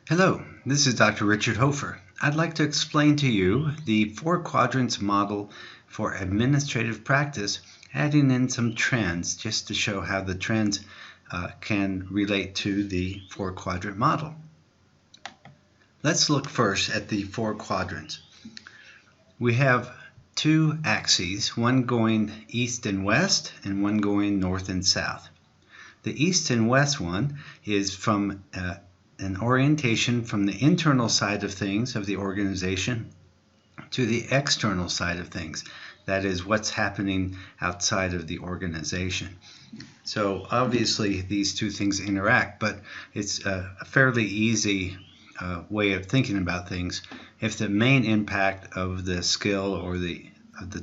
Hello, this is Dr. Richard Hoefer. I'd like to explain to you the 4 quadrants model for administrative practice, adding in some trends just to show how the trends can relate to the 4 quadrant model. Let's look first at the 4 quadrants. We have 2 axes, one going east and west and one going north and south. The east and west one is from an orientation from the internal side of things of the organization to the external side of things. That is what's happening outside of the organization. So obviously these two things interact, but it's a fairly easy way of thinking about things. If the main impact of the skill or the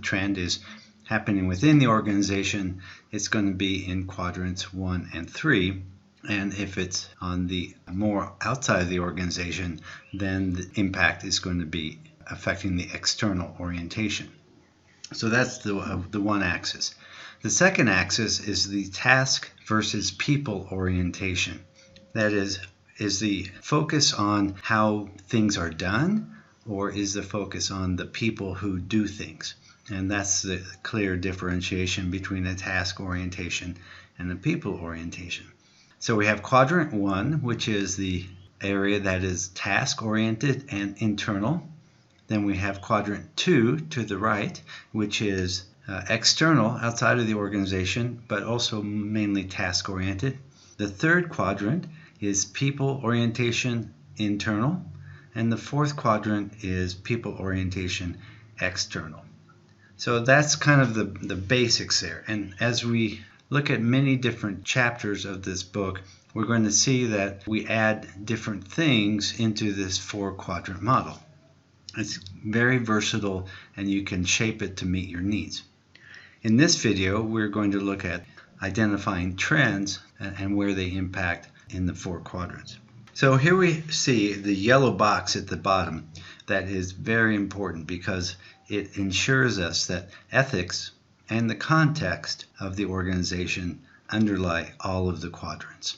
trend is happening within the organization, it's going to be in quadrants 1 and 3. And if it's on the more outside of the organization, then the impact is going to be affecting the external orientation. So that's the one axis. The second axis is the task versus people orientation. That is the focus on how things are done, or is the focus on the people who do things? And that's the clear differentiation between a task orientation and a people orientation. So we have quadrant 1, which is the area that is task oriented and internal. Then we have quadrant 2 to the right, which is external, outside of the organization, but also mainly task oriented. The third quadrant is people orientation, internal, and the fourth quadrant is people orientation, external. So that's kind of the basics there. And as we look at many different chapters of this book, we're going to see that we add different things into this 4 quadrant model. It's very versatile and you can shape it to meet your needs. In this video, we're going to look at identifying trends and where they impact in the 4 quadrants. So here we see the yellow box at the bottom. That is very important because it ensures us that ethics and the context of the organization underlie all of the quadrants.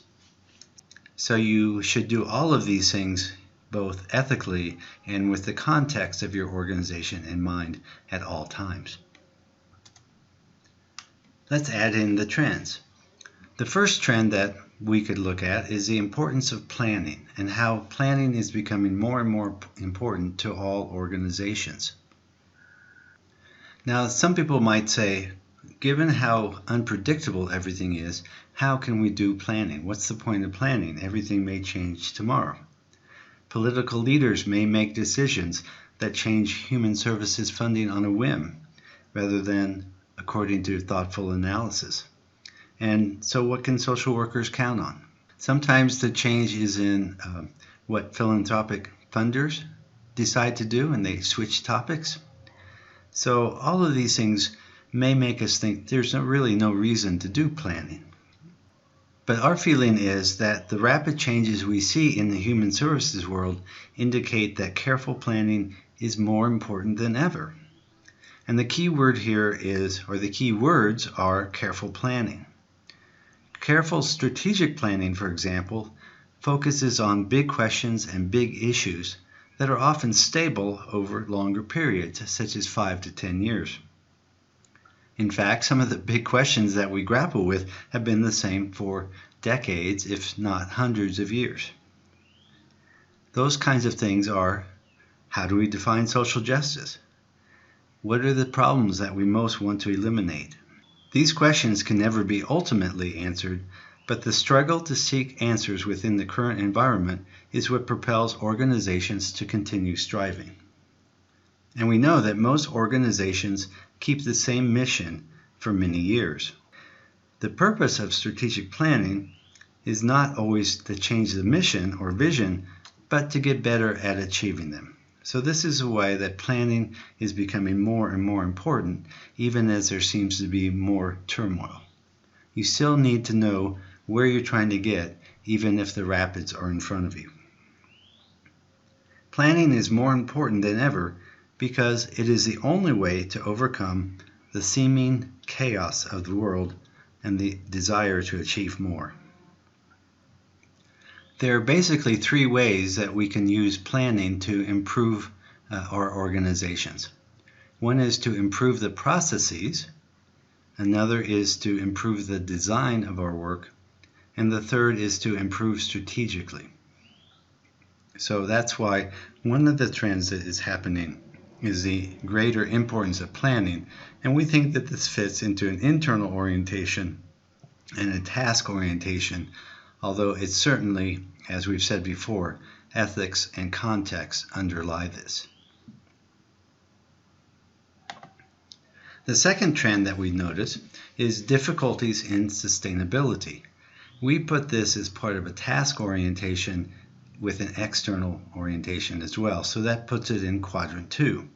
So you should do all of these things both ethically and with the context of your organization in mind at all times. Let's add in the trends. The first trend that we could look at is the importance of planning and how planning is becoming more and more important to all organizations. Now, some people might say, given how unpredictable everything is, how can we do planning? What's the point of planning? Everything may change tomorrow. Political leaders may make decisions that change human services funding on a whim, rather than according to thoughtful analysis. And so what can social workers count on? Sometimes the change is in what philanthropic funders decide to do, and they switch topics. So all of these things may make us think there's really no reason to do planning. But our feeling is that the rapid changes we see in the human services world indicate that careful planning is more important than ever. And the key word here is, or the key words are, careful planning. Careful strategic planning, for example, focuses on big questions and big issues that are often stable over longer periods, such as 5 to 10 years. In fact, some of the big questions that we grapple with have been the same for decades, if not hundreds of years. Those kinds of things are, how do we define social justice? What are the problems that we most want to eliminate? These questions can never be ultimately answered, but the struggle to seek answers within the current environment is what propels organizations to continue striving. And we know that most organizations keep the same mission for many years. The purpose of strategic planning is not always to change the mission or vision, but to get better at achieving them. So this is a way that planning is becoming more and more important, even as there seems to be more turmoil. You still need to know where you're trying to get, even if the rapids are in front of you. Planning is more important than ever because it is the only way to overcome the seeming chaos of the world, and the desire to achieve more. There are basically three ways that we can use planning to improve our organizations. One is to improve the processes, another is to improve the design of our work, and the third is to improve strategically. So that's why one of the trends that is happening is the greater importance of planning, and we think that this fits into an internal orientation and a task orientation, although it's certainly, as we've said before, ethics and context underlie this. The second trend that we notice is difficulties in sustainability. We put this as part of a task orientation with an external orientation as well, so that puts it in Quadrant 2.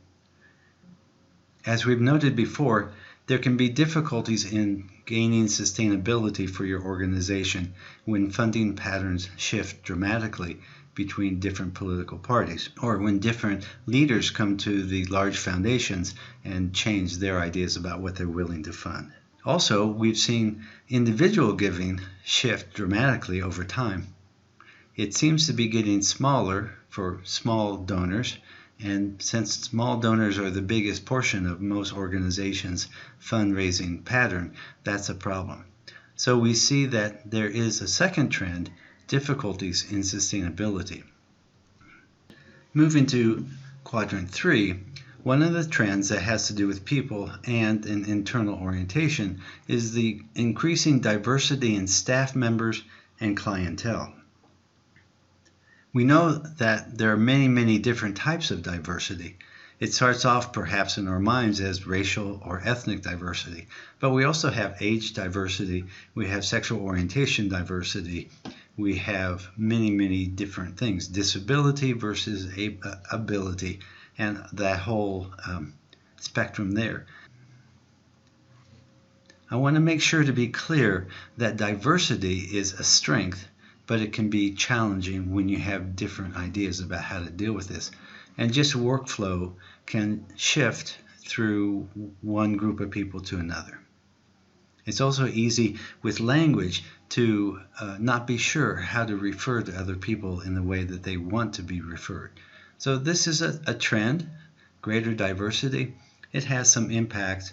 As we've noted before, there can be difficulties in gaining sustainability for your organization when funding patterns shift dramatically between different political parties, or when different leaders come to the large foundations and change their ideas about what they're willing to fund. Also, we've seen individual giving shift dramatically over time. It seems to be getting smaller for small donors, and since small donors are the biggest portion of most organizations' fundraising pattern, that's a problem. So we see that there is a second trend, difficulties in sustainability. Moving to Quadrant 3, one of the trends that has to do with people and an internal orientation is the increasing diversity in staff members and clientele. We know that there are many different types of diversity. It starts off perhaps in our minds as racial or ethnic diversity, but we also have age diversity, we have sexual orientation diversity, we have many different things, disability versus ability, and that whole spectrum there. I want to make sure to be clear that diversity is a strength, but it can be challenging when you have different ideas about how to deal with this. And just workflow can shift through one group of people to another. It's also easy with language to not be sure how to refer to other people in the way that they want to be referred. So this is a trend, greater diversity. It has some impact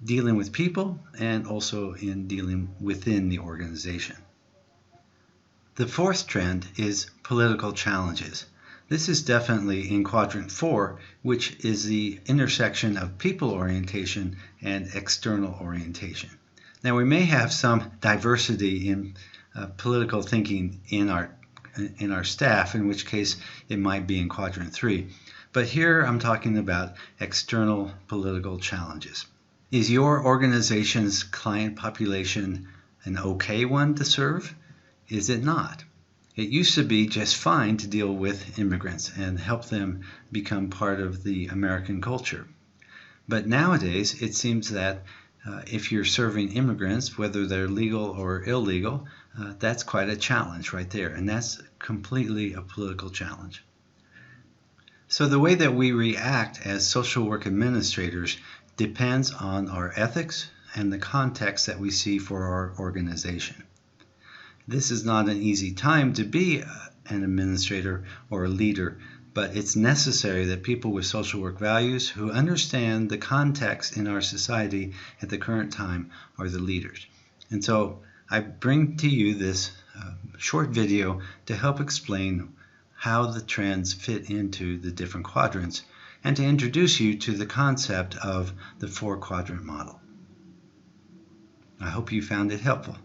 dealing with people and also in dealing within the organization. The fourth trend is political challenges. This is definitely in Quadrant 4, which is the intersection of people orientation and external orientation. Now, we may have some diversity in political thinking in our staff, in which case it might be in Quadrant 3. But here I'm talking about external political challenges. Is your organization's client population an okay one to serve? Is it not? It used to be just fine to deal with immigrants and help them become part of the American culture. But nowadays, it seems that if you're serving immigrants, whether they're legal or illegal, that's quite a challenge right there, and that's completely a political challenge. So the way that we react as social work administrators depends on our ethics and the context that we see for our organization. This is not an easy time to be an administrator or a leader, but it's necessary that people with social work values who understand the context in our society at the current time are the leaders. And so I bring to you this short video to help explain how the trends fit into the different quadrants and to introduce you to the concept of the 4-quadrant model. I hope you found it helpful.